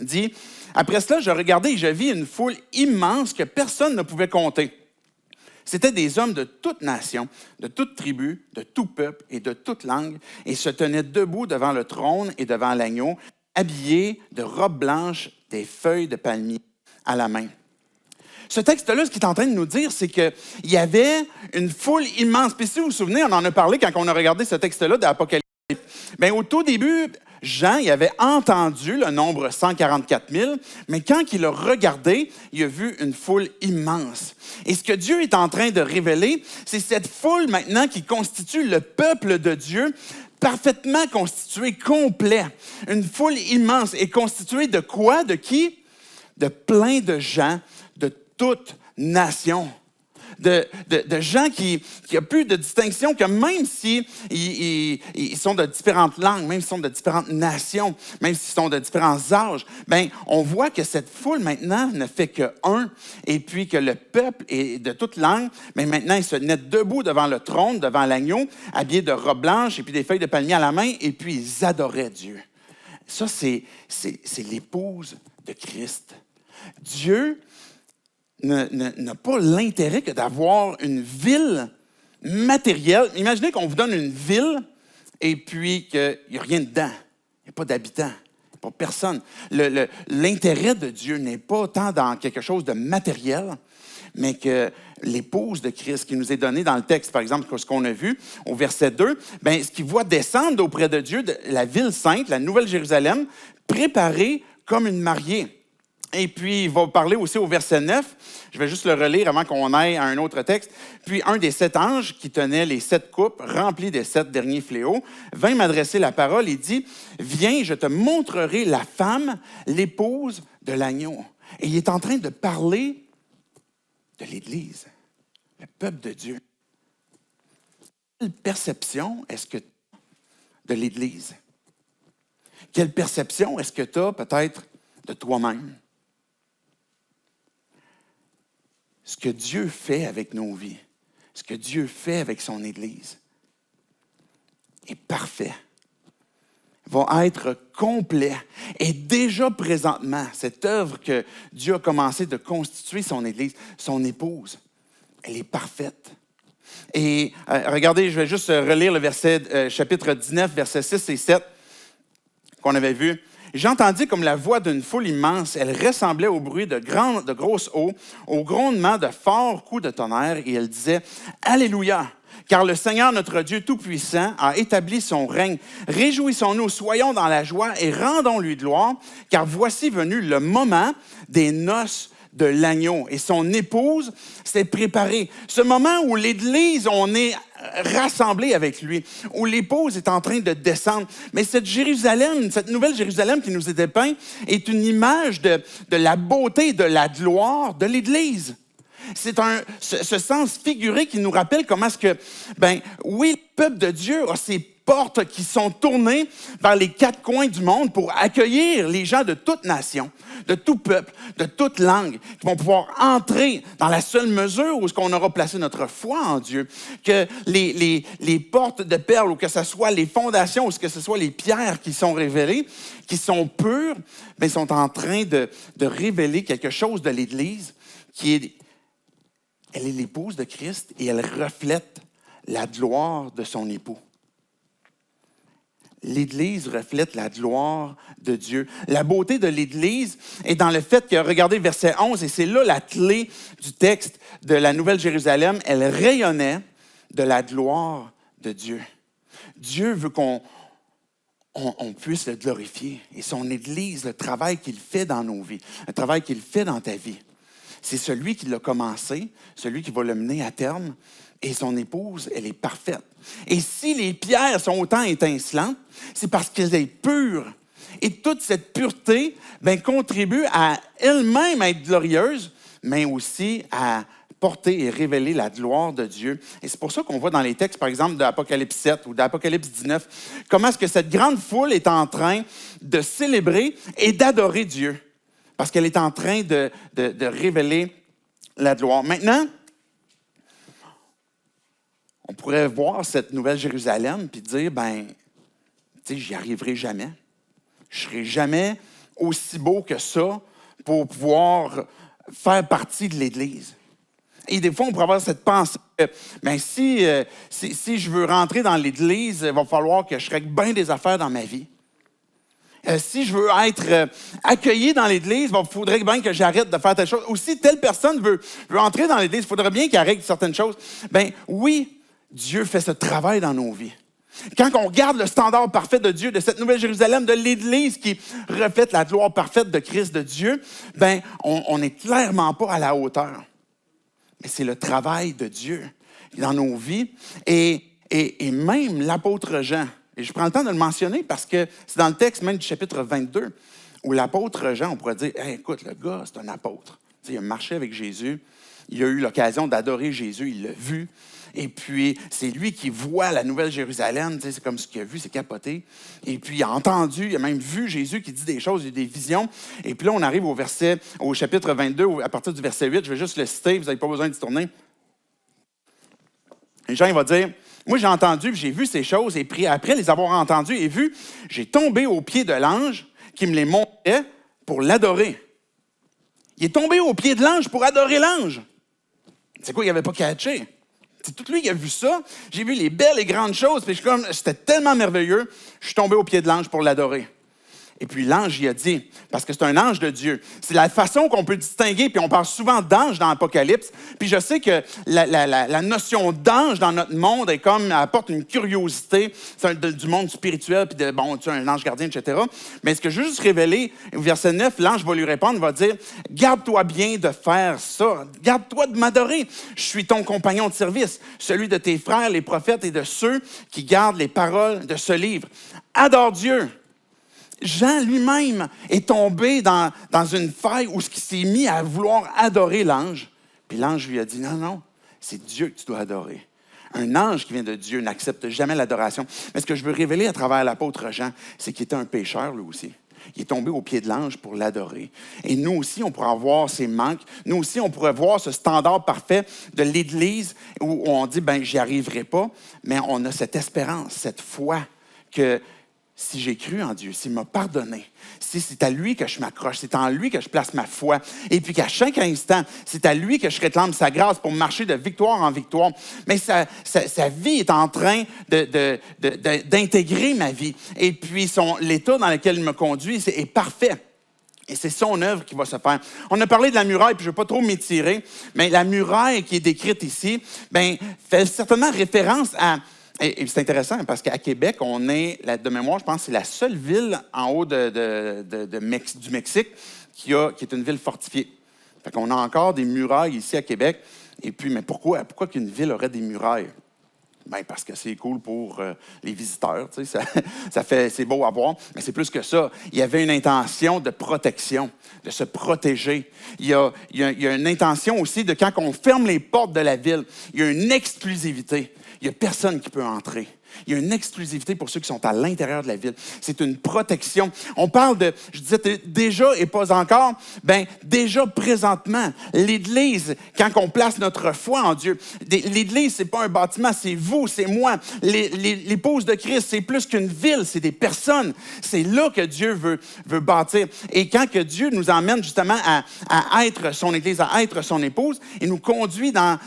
dit « Après cela, je regardais et je vis une foule immense que personne ne pouvait compter. C'étaient des hommes de toute nation, de toute tribu, de tout peuple et de toute langue, et se tenaient debout devant le trône et devant l'agneau, habillés de robes blanches, des feuilles de palmier à la main. » Ce texte-là, ce qu'il est en train de nous dire, c'est qu'il y avait une foule immense. Puis si vous vous souvenez, on en a parlé quand on a regardé ce texte-là d'Apocalypse. Bien, au tout début, Jean, il avait entendu le nombre 144 000, mais quand il a regardé, il a vu une foule immense. Et ce que Dieu est en train de révéler, c'est cette foule maintenant qui constitue le peuple de Dieu, parfaitement constitué, complet. Une foule immense. Et constituée de quoi? De qui? De plein de gens, de toute nation. De gens qui n'ont plus de distinction, que même si ils sont de différentes langues, même s'ils sont de différentes nations, même s'ils sont de différents âges, bien, on voit que cette foule maintenant ne fait que un, et puis que le peuple est de toute langue, mais maintenant ils se mettent debout devant le trône, devant l'agneau, habillés de robes blanches et puis des feuilles de palmier à la main, et puis ils adoraient Dieu. Ça, c'est l'épouse de Christ. Dieu n'a pas l'intérêt que d'avoir une ville matérielle. Imaginez qu'on vous donne une ville et puis qu'il n'y a rien dedans. Il n'y a pas d'habitants, il n'y a pas personne. L'intérêt de Dieu n'est pas tant dans quelque chose de matériel, mais que l'épouse de Christ qui nous est donnée dans le texte, par exemple, ce qu'on a vu au verset 2, bien, ce qu'il voit descendre auprès de Dieu, de la ville sainte, la Nouvelle Jérusalem, préparée comme une mariée. Et puis, il va parler aussi au verset 9. Je vais juste le relire avant qu'on aille à un autre texte. Puis, un des 7 anges qui tenait les 7 coupes remplies des 7 derniers fléaux vint m'adresser la parole et dit, « Viens, je te montrerai la femme, l'épouse de l'agneau. » Et il est en train de parler de l'Église, le peuple de Dieu. Quelle perception est-ce que tu as de l'Église? Quelle perception est-ce que tu as peut-être de toi-même? Ce que Dieu fait avec nos vies, ce que Dieu fait avec son Église est parfait, va être complet. Et déjà présentement, cette œuvre que Dieu a commencé de constituer son Église, son épouse, elle est parfaite. Et regardez, je vais juste relire le verset, chapitre 19, versets 6 et 7 qu'on avait vu. J'entendis comme la voix d'une foule immense. Elle ressemblait au bruit de grosses eaux, au grondement de forts coups de tonnerre, et elle disait « Alléluia! Car le Seigneur notre Dieu Tout-Puissant a établi son règne. Réjouissons-nous, soyons dans la joie et rendons-lui gloire, car voici venu le moment des noces de l'agneau. Et son épouse s'est préparée. Ce moment où l'Église, on est rassemblés avec lui, où l'épouse est en train de descendre. Mais cette Jérusalem, cette nouvelle Jérusalem qui nous est dépeinte, est une image de la beauté, de la gloire de l'Église. C'est ce sens figuré qui nous rappelle comment est-ce que, oui, le peuple de Dieu a ses portes qui sont tournées vers les 4 coins du monde pour accueillir les gens de toute nation, de tout peuple, de toute langue, qui vont pouvoir entrer dans la seule mesure où on aura placé notre foi en Dieu. Que les portes de perles, ou que ce soit les fondations, ou que ce soit les pierres qui sont révélées, qui sont pures, sont en train de révéler quelque chose de l'Église qui est... Elle est l'épouse de Christ et elle reflète la gloire de son époux. L'Église reflète la gloire de Dieu. La beauté de l'Église est dans le fait que, regardez verset 11, et c'est là la clé du texte de la Nouvelle Jérusalem, elle rayonnait de la gloire de Dieu. Dieu veut qu'on puisse le glorifier. Et son Église, le travail qu'il fait dans nos vies, le travail qu'il fait dans ta vie, c'est celui qui l'a commencé, celui qui va le mener à terme. Et son épouse, elle est parfaite. Et si les pierres sont autant étincelantes, c'est parce qu'elle est pure. Et toute cette pureté contribue à elle-même être glorieuse, mais aussi à porter et révéler la gloire de Dieu. Et c'est pour ça qu'on voit dans les textes, par exemple, d'Apocalypse 7 ou d'Apocalypse 19, comment est-ce que cette grande foule est en train de célébrer et d'adorer Dieu. Parce qu'elle est en train de révéler la gloire. Maintenant, on pourrait voir cette nouvelle Jérusalem puis dire, j'y arriverai jamais. Je ne serai jamais aussi beau que ça pour pouvoir faire partie de l'Église. Et des fois, on pourrait avoir cette pensée que si je veux rentrer dans l'Église, il va falloir que je règle bien des affaires dans ma vie. Si je veux être accueilli dans l'Église, il faudrait bien que j'arrête de faire telle chose. Ou si telle personne veut entrer dans l'Église, il faudrait bien qu'elle règle certaines choses. Oui, Dieu fait ce travail dans nos vies. Quand on regarde le standard parfait de Dieu, de cette nouvelle Jérusalem, de l'Église qui reflète la gloire parfaite de Christ de Dieu, on n'est clairement pas à la hauteur. Mais c'est le travail de Dieu dans nos vies. Et même l'apôtre Jean, et je prends le temps de le mentionner parce que c'est dans le texte même du chapitre 22, où l'apôtre Jean, on pourrait dire, hey, écoute, le gars, c'est un apôtre. Il a marché avec Jésus, il a eu l'occasion d'adorer Jésus, il l'a vu. Et puis, c'est lui qui voit la Nouvelle Jérusalem, c'est comme ce qu'il a vu, c'est capoté. Et puis, il a entendu, il a même vu Jésus qui dit des choses, il a eu des visions. Et puis là, on arrive au chapitre 22, à partir du verset 8, je vais juste le citer, vous n'avez pas besoin d'y tourner. Et Jean, il va dire, moi, j'ai entendu, j'ai vu ces choses, et puis après les avoir entendues et vues, j'ai tombé aux pieds de l'ange qui me les montrait pour l'adorer. Il est tombé aux pieds de l'ange pour adorer l'ange. C'est quoi, il n'avait pas catché? C'est tout lui qui a vu ça. J'ai vu les belles et grandes choses, puis c'était tellement merveilleux, je suis tombé aux pieds de l'ange pour l'adorer. Et puis l'ange, il a dit, parce que c'est un ange de Dieu. C'est la façon qu'on peut distinguer, puis on parle souvent d'ange dans l'Apocalypse. Puis je sais que la notion d'ange dans notre monde est comme, elle apporte une curiosité du monde spirituel, puis tu es un ange gardien, etc. Mais ce que je veux juste révéler, au verset 9, l'ange va lui répondre, il va dire, garde-toi bien de faire ça. Garde-toi de m'adorer. Je suis ton compagnon de service, celui de tes frères, les prophètes, et de ceux qui gardent les paroles de ce livre. Adore Dieu. Jean lui-même est tombé dans une faille où il s'est mis à vouloir adorer l'ange. Puis l'ange lui a dit, non, c'est Dieu que tu dois adorer. Un ange qui vient de Dieu n'accepte jamais l'adoration. Mais ce que je veux révéler à travers l'apôtre Jean, c'est qu'il était un pécheur lui aussi. Il est tombé aux pieds de l'ange pour l'adorer. Et nous aussi, on pourrait avoir ces manques. Nous aussi, on pourrait voir ce standard parfait de l'Église où on dit, j'y arriverai pas. Mais on a cette espérance, cette foi que si j'ai cru en Dieu, s'il m'a pardonné, si c'est à lui que je m'accroche, c'est en lui que je place ma foi, et puis qu'à chaque instant, c'est à lui que je réclame sa grâce pour marcher de victoire en victoire, mais sa vie est en train d'intégrer ma vie. Et puis l'état dans lequel il me conduit est parfait. Et c'est son œuvre qui va se faire. On a parlé de la muraille, puis je ne vais pas trop m'étirer, mais la muraille qui est décrite ici, fait certainement référence à... Et c'est intéressant parce qu'à Québec, on est, de mémoire, je pense que c'est la seule ville en haut du Mexique qui est une ville fortifiée. Fait qu'on a encore des murailles ici à Québec. Et puis, mais pourquoi qu'une ville aurait des murailles? Parce que c'est cool pour les visiteurs, tu sais, c'est beau à voir, mais c'est plus que ça. Il y avait une intention de protection, de se protéger. Il y a une intention aussi de quand on ferme les portes de la ville, il y a une exclusivité. Il n'y a personne qui peut entrer. Il y a une exclusivité pour ceux qui sont à l'intérieur de la ville. C'est une protection. On parle de, je disais déjà et pas encore, déjà présentement, l'Église, quand on place notre foi en Dieu, l'Église, c'est pas un bâtiment, c'est vous, c'est moi. L'épouse de Christ, c'est plus qu'une ville, c'est des personnes. C'est là que Dieu veut bâtir. Et quand que Dieu nous emmène justement à être son Église, à être son épouse, il nous conduit dans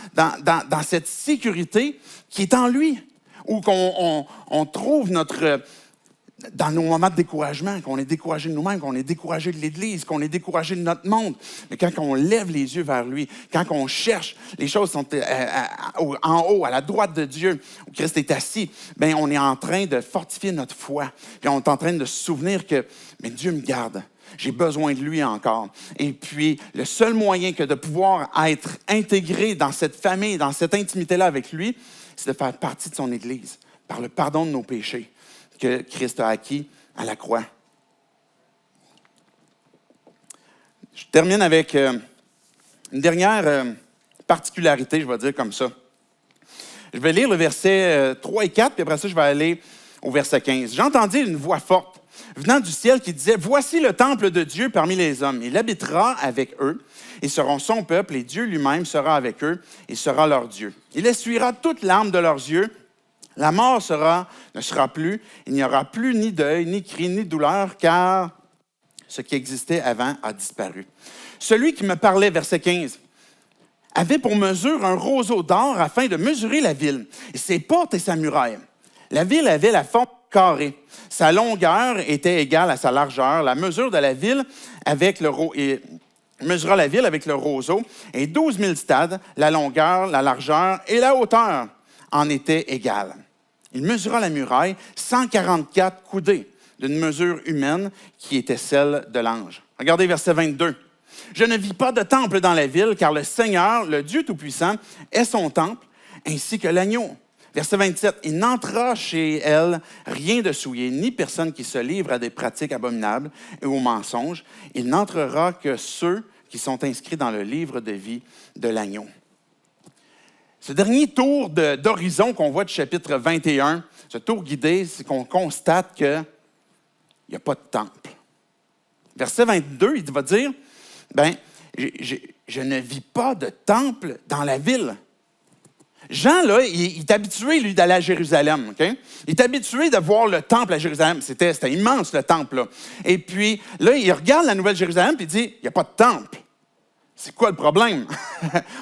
cette sécurité qui est en lui. Ou qu'on trouve dans nos moments de découragement, qu'on est découragé de nous-mêmes, qu'on est découragé de l'Église, qu'on est découragé de notre monde. Mais quand on lève les yeux vers lui, quand on cherche, les choses sont en haut, à la droite de Dieu, où Christ est assis, on est en train de fortifier notre foi. Puis on est en train de se souvenir que Dieu me garde. J'ai besoin de lui encore. Et puis, le seul moyen que de pouvoir être intégré dans cette famille, dans cette intimité-là avec lui, c'est de faire partie de son Église, par le pardon de nos péchés que Christ a acquis à la croix. Je termine avec une dernière particularité, je vais dire comme ça. Je vais lire le verset 3 et 4, puis après ça, je vais aller au verset 15. J'entendis une voix forte venant du ciel qui disait « Voici le temple de Dieu parmi les hommes. Il habitera avec eux. Ils seront son peuple et Dieu lui-même sera avec eux et sera leur Dieu. Il essuiera toute larme de leurs yeux. La mort ne sera plus. Il n'y aura plus ni deuil, ni cri, ni douleur, car ce qui existait avant a disparu. » Celui qui me parlait, verset 15, avait pour mesure un roseau d'or afin de mesurer la ville, et ses portes et sa muraille. La ville avait la forme carrée. Sa longueur était égale à sa largeur. La mesure de la ville mesura la ville avec le roseau, et 12 000 stades, la longueur, la largeur et la hauteur en étaient égales. Il mesura la muraille 144 coudées d'une mesure humaine qui était celle de l'ange. Regardez verset 22. « Je ne vis pas de temple dans la ville, car le Seigneur, le Dieu Tout-Puissant, est son temple, ainsi que l'agneau. » Verset 27. « Il n'entrera chez elle rien de souillé, ni personne qui se livre à des pratiques abominables et aux mensonges. Il n'entrera que ceux qui sont inscrits dans le livre de vie de l'agneau. » Ce dernier tour d'horizon qu'on voit du chapitre 21, ce tour guidé, c'est qu'on constate qu'il n'y a pas de temple. Verset 22, il va dire, je ne vis pas de temple dans la ville. Jean, là, il est habitué, lui, d'aller à Jérusalem. Okay? Il est habitué de voir le temple à Jérusalem. C'était immense, le temple. Là. Et puis, là, il regarde la Nouvelle-Jérusalem et il dit, il n'y a pas de temple. C'est quoi le problème?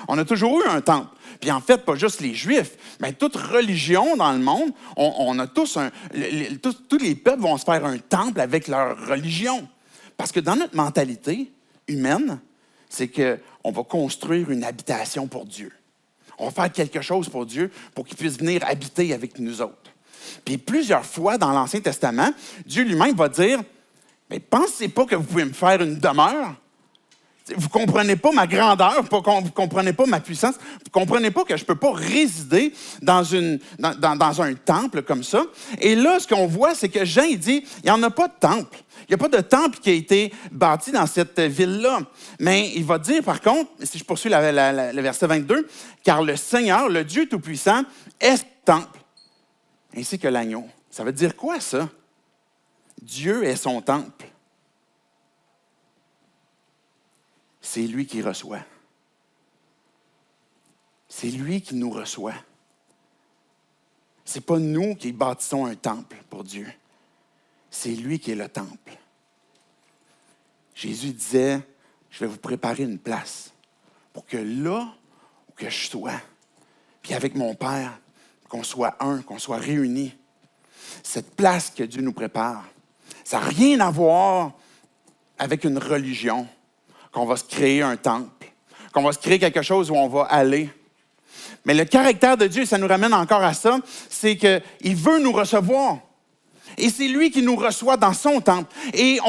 On a toujours eu un temple. Puis en fait, pas juste les Juifs, mais toute religion dans le monde, on a tous tous les peuples vont se faire un temple avec leur religion. Parce que dans notre mentalité humaine, c'est qu'on va construire une habitation pour Dieu. On va faire quelque chose pour Dieu pour qu'il puisse venir habiter avec nous autres. Puis plusieurs fois dans l'Ancien Testament, Dieu lui-même va dire, « Mais pensez pas que vous pouvez me faire une demeure. Vous ne comprenez pas ma grandeur, vous ne comprenez pas ma puissance, vous ne comprenez pas que je ne peux pas résider dans un temple comme ça. » Et là, ce qu'on voit, c'est que Jean, il dit, il n'y en a pas de temple. Il n'y a pas de temple qui a été bâti dans cette ville-là. Mais il va dire, par contre, si je poursuis le verset 22, « Car le Seigneur, le Dieu Tout-Puissant, est ce temple, ainsi que l'agneau. » Ça veut dire quoi, ça? Dieu est son temple. C'est lui qui reçoit. C'est lui qui nous reçoit. Ce n'est pas nous qui bâtissons un temple pour Dieu. C'est lui qui est le temple. Jésus disait, je vais vous préparer une place pour que là où que je sois, puis avec mon Père, qu'on soit un, qu'on soit réunis. Cette place que Dieu nous prépare, ça n'a rien à voir avec une religion, qu'on va se créer un temple, qu'on va se créer quelque chose où on va aller. Mais le caractère de Dieu, ça nous ramène encore à ça, c'est qu'il veut nous recevoir. Et c'est lui qui nous reçoit dans son temple. Et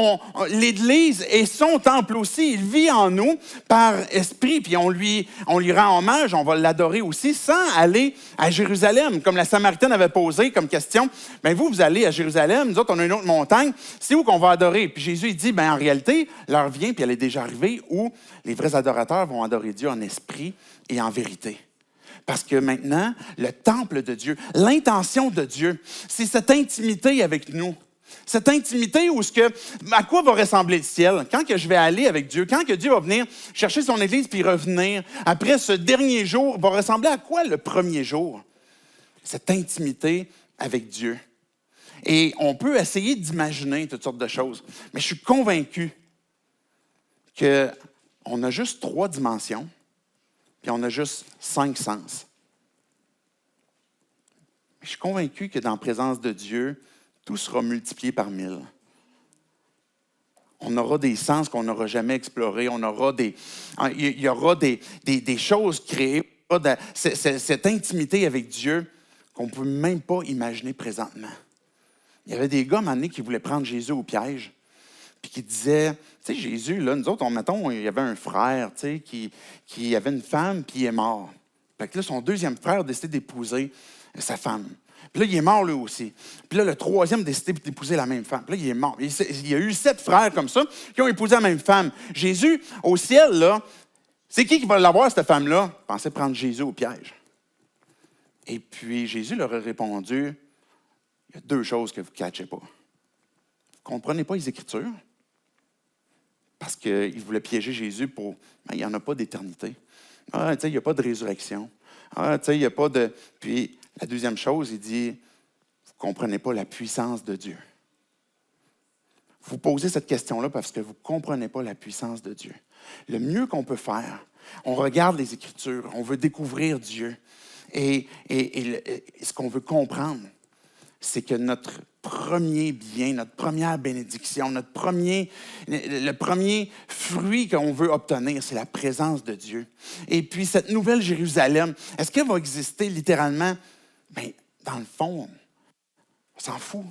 l'Église est son temple aussi. Il vit en nous par esprit. Puis on lui rend hommage, on va l'adorer aussi sans aller à Jérusalem. Comme la Samaritaine avait posé comme question, bien vous allez à Jérusalem, nous autres on a une autre montagne, c'est où qu'on va adorer? Puis Jésus il dit, bien en réalité, l'heure vient, puis elle est déjà arrivée, où les vrais adorateurs vont adorer Dieu en esprit et en vérité. Parce que maintenant, le temple de Dieu, l'intention de Dieu, c'est cette intimité avec nous. Cette intimité à quoi va ressembler le ciel? Quand que je vais aller avec Dieu, quand que Dieu va venir chercher son Église puis revenir, après ce dernier jour, va ressembler à quoi le premier jour? Cette intimité avec Dieu. Et on peut essayer d'imaginer toutes sortes de choses, mais je suis convaincu qu'on a juste 3 dimensions. Puis on a juste 5 sens. Je suis convaincu que dans la présence de Dieu, tout sera multiplié par 1000. On aura des sens qu'on n'aura jamais explorés. Il y aura des choses créées, cette intimité avec Dieu qu'on ne peut même pas imaginer présentement. Il y avait des gars, à un moment donné, qui voulaient prendre Jésus au piège. puis qui disait, tu sais, Jésus, là, nous autres, mettons, il y avait un frère, tu sais, qui avait une femme, puis il est mort. Fait que là, son deuxième frère a décidé d'épouser sa femme. Puis là, il est mort lui aussi. Puis là, le troisième a décidé d'épouser la même femme. Puis là, il est mort. Il y a eu 7 frères comme ça qui ont épousé la même femme. Jésus, au ciel, là, c'est qui va l'avoir, cette femme-là? Il pensait prendre Jésus au piège. Et puis, Jésus leur a répondu, il y a 2 choses que vous ne catchez pas. Vous ne comprenez pas les Écritures, parce qu'il voulait piéger Jésus pour, il n'y en a pas d'éternité. Ah, tu sais, il n'y a pas de résurrection. Ah, tu sais, il n'y a pas de... Puis, la deuxième chose, il dit, vous ne comprenez pas la puissance de Dieu. Vous posez cette question-là parce que vous ne comprenez pas la puissance de Dieu. Le mieux qu'on peut faire, on regarde les Écritures, on veut découvrir Dieu. Et ce qu'on veut comprendre, c'est que notre premier bien, notre première bénédiction, le premier fruit qu'on veut obtenir, c'est la présence de Dieu. Et puis, cette nouvelle Jérusalem, est-ce qu'elle va exister littéralement? Bien, dans le fond, on s'en fout.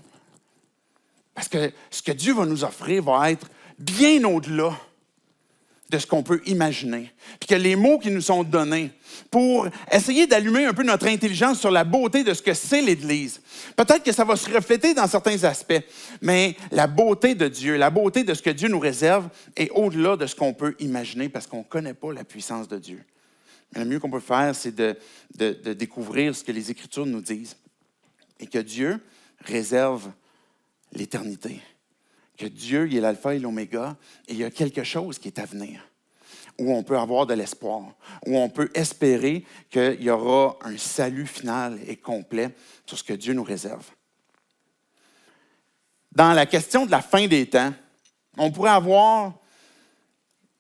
Parce que ce que Dieu va nous offrir va être bien au-delà de ce qu'on peut imaginer. Puis que les mots qui nous sont donnés pour essayer d'allumer un peu notre intelligence sur la beauté de ce que c'est l'Église. Peut-être que ça va se refléter dans certains aspects, mais la beauté de Dieu, la beauté de ce que Dieu nous réserve est au-delà de ce qu'on peut imaginer parce qu'on ne connaît pas la puissance de Dieu. Mais le mieux qu'on peut faire, c'est de découvrir ce que les Écritures nous disent et que Dieu réserve l'éternité. Que Dieu, il est l'alpha et l'oméga, et il y a quelque chose qui est à venir, où on peut avoir de l'espoir, où on peut espérer qu'il y aura un salut final et complet sur ce que Dieu nous réserve. Dans la question de la fin des temps, on pourrait avoir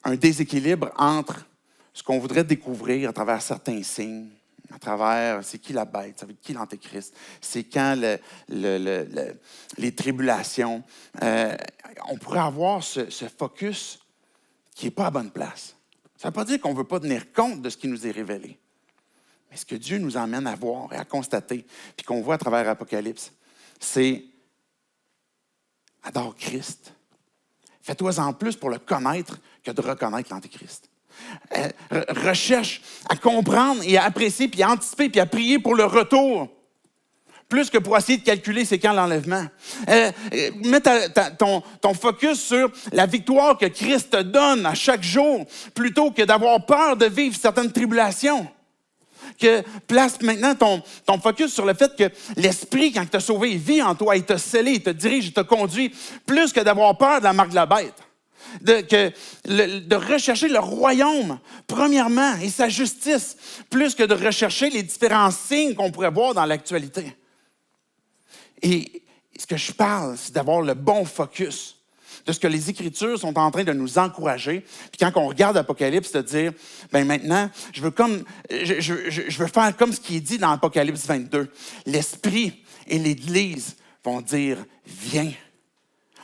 un déséquilibre entre ce qu'on voudrait découvrir à travers certains signes, à travers c'est qui la bête, c'est qui l'antéchrist, c'est quand les tribulations. On pourrait avoir ce focus qui n'est pas à bonne place. Ça ne veut pas dire qu'on ne veut pas tenir compte de ce qui nous est révélé. Mais ce que Dieu nous emmène à voir et à constater, puis qu'on voit à travers l'Apocalypse, c'est adore Christ. Fais-toi-en plus pour le connaître que de reconnaître l'antéchrist. Recherche à comprendre et à apprécier, puis à anticiper, puis à prier pour le retour. Plus que pour essayer de calculer c'est quand l'enlèvement. Mets ton focus sur la victoire que Christ te donne à chaque jour, plutôt que d'avoir peur de vivre certaines tribulations. Que place maintenant ton focus sur le fait que l'Esprit, quand il t'a sauvé, il vit en toi, il t'a scellé, il te dirige, il te conduit, plus que d'avoir peur de la marque de la bête. De rechercher le royaume, premièrement, et sa justice, plus que de rechercher les différents signes qu'on pourrait voir dans l'actualité. Et ce que je parle, c'est d'avoir le bon focus de ce que les Écritures sont en train de nous encourager. Puis quand on regarde l'Apocalypse, de dire, bien maintenant, je veux faire comme ce qui est dit dans l'Apocalypse 22. L'Esprit et l'Église vont dire, viens.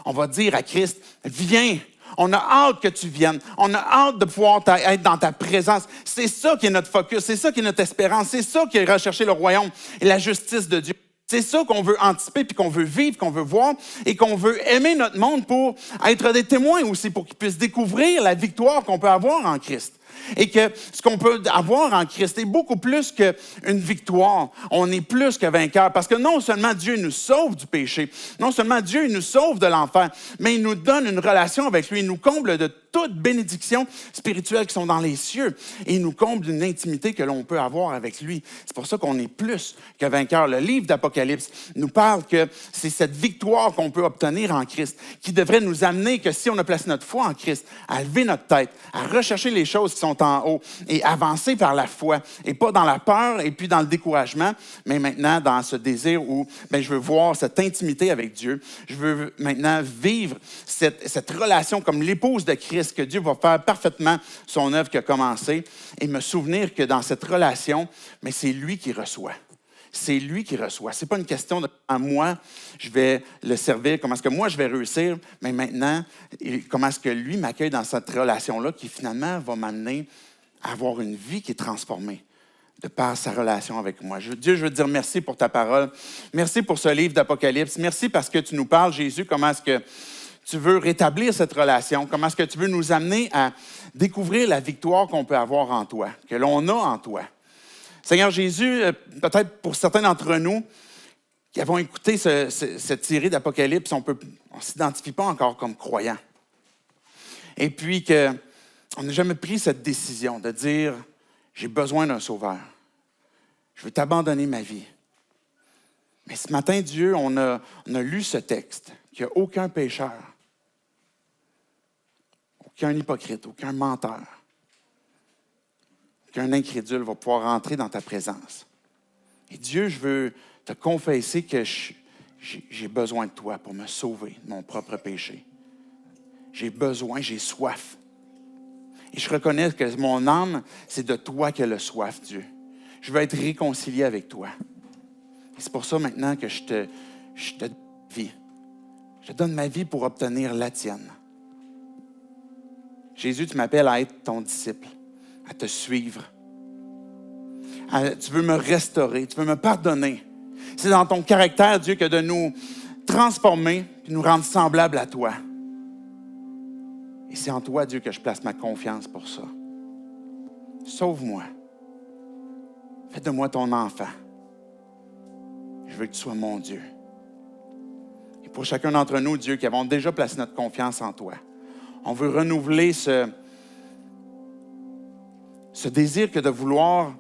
On va dire à Christ, viens. On a hâte que tu viennes. On a hâte de pouvoir être dans ta présence. C'est ça qui est notre focus. C'est ça qui est notre espérance. C'est ça qui est rechercher le royaume et la justice de Dieu. C'est ça qu'on veut anticiper, puis qu'on veut vivre, qu'on veut voir, et qu'on veut aimer notre monde pour être des témoins aussi, pour qu'ils puissent découvrir la victoire qu'on peut avoir en Christ. Et que ce qu'on peut avoir en Christ est beaucoup plus qu'une victoire. On est plus que vainqueur. Parce que non seulement Dieu nous sauve du péché, non seulement Dieu nous sauve de l'enfer, mais il nous donne une relation avec lui. Il nous comble de toutes bénédictions spirituelles qui sont dans les cieux. Et il nous comble d'une intimité que l'on peut avoir avec lui. C'est pour ça qu'on est plus que vainqueur. Le livre d'Apocalypse nous parle que c'est cette victoire qu'on peut obtenir en Christ qui devrait nous amener que si on a placé notre foi en Christ, à lever notre tête, à rechercher les choses qui sont en haut et avancer par la foi et pas dans la peur et puis dans le découragement, mais maintenant dans ce désir où je veux voir cette intimité avec Dieu. Je veux maintenant vivre cette relation comme l'épouse de Christ, que Dieu va faire parfaitement son œuvre qui a commencé et me souvenir que dans cette relation, mais c'est lui qui reçoit. C'est lui qui reçoit. Ce n'est pas une question de moi, je vais le servir, comment est-ce que moi je vais réussir, mais maintenant, comment est-ce que lui m'accueille dans cette relation-là qui finalement va m'amener à avoir une vie qui est transformée de par sa relation avec moi. Dieu, je veux te dire merci pour ta parole. Merci pour ce livre d'Apocalypse. Merci parce que tu nous parles, Jésus, comment est-ce que tu veux rétablir cette relation? Comment est-ce que tu veux nous amener à découvrir la victoire qu'on peut avoir en toi, que l'on a en toi? Seigneur Jésus, peut-être pour certains d'entre nous qui avons écouté cette série d'Apocalypse, on ne s'identifie pas encore comme croyants. Et puis qu'on n'a jamais pris cette décision de dire « J'ai besoin d'un sauveur. Je veux t'abandonner ma vie. » Mais ce matin, Dieu, on a lu ce texte, qu'il n'y a aucun pécheur, aucun hypocrite, aucun menteur, aucun incrédule va pouvoir rentrer dans ta présence. Et Dieu, je veux te confesser que j'ai besoin de toi pour me sauver de mon propre péché. J'ai besoin, j'ai soif. Et je reconnais que mon âme, c'est de toi qu'elle a soif, Dieu. Je veux être réconcilié avec toi. Et c'est pour ça maintenant que je te donne ma vie. Je te donne ma vie pour obtenir la tienne. Jésus, tu m'appelles à être ton disciple, à te suivre. Tu veux me restaurer, tu veux me pardonner. C'est dans ton caractère, Dieu, que de nous transformer et nous rendre semblables à toi. Et c'est en toi, Dieu, que je place ma confiance pour ça. Sauve-moi. Fais de moi ton enfant. Je veux que tu sois mon Dieu. Et pour chacun d'entre nous, Dieu, qui avons déjà placé notre confiance en toi, on veut renouveler ce désir que de vouloir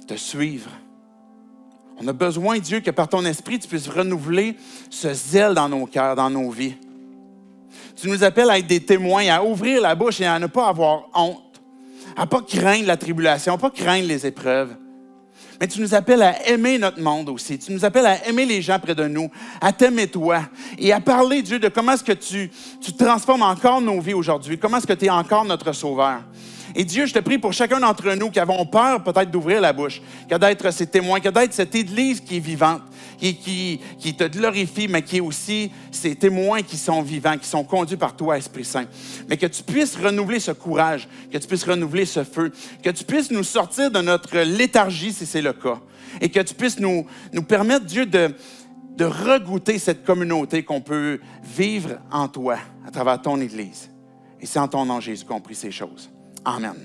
te suivre. On a besoin, Dieu, que par ton esprit, tu puisses renouveler ce zèle dans nos cœurs, dans nos vies. Tu nous appelles à être des témoins, à ouvrir la bouche et à ne pas avoir honte, à ne pas craindre la tribulation, à ne pas craindre les épreuves. Mais tu nous appelles à aimer notre monde aussi. Tu nous appelles à aimer les gens près de nous, à t'aimer toi et à parler, Dieu, de comment est-ce que tu transformes encore nos vies aujourd'hui, comment est-ce que tu es encore notre sauveur. Et Dieu, je te prie pour chacun d'entre nous qui avons peur peut-être d'ouvrir la bouche, que d'être ces témoins, que d'être cette Église qui est vivante, qui te glorifie, mais qui est aussi ces témoins qui sont vivants, qui sont conduits par toi, Esprit Saint. Mais que tu puisses renouveler ce courage, que tu puisses renouveler ce feu, que tu puisses nous sortir de notre léthargie, si c'est le cas, et que tu puisses nous permettre, Dieu, de regoûter cette communauté qu'on peut vivre en toi, à travers ton Église. Et c'est en ton nom, Jésus, qu'on prie ces choses. Amen.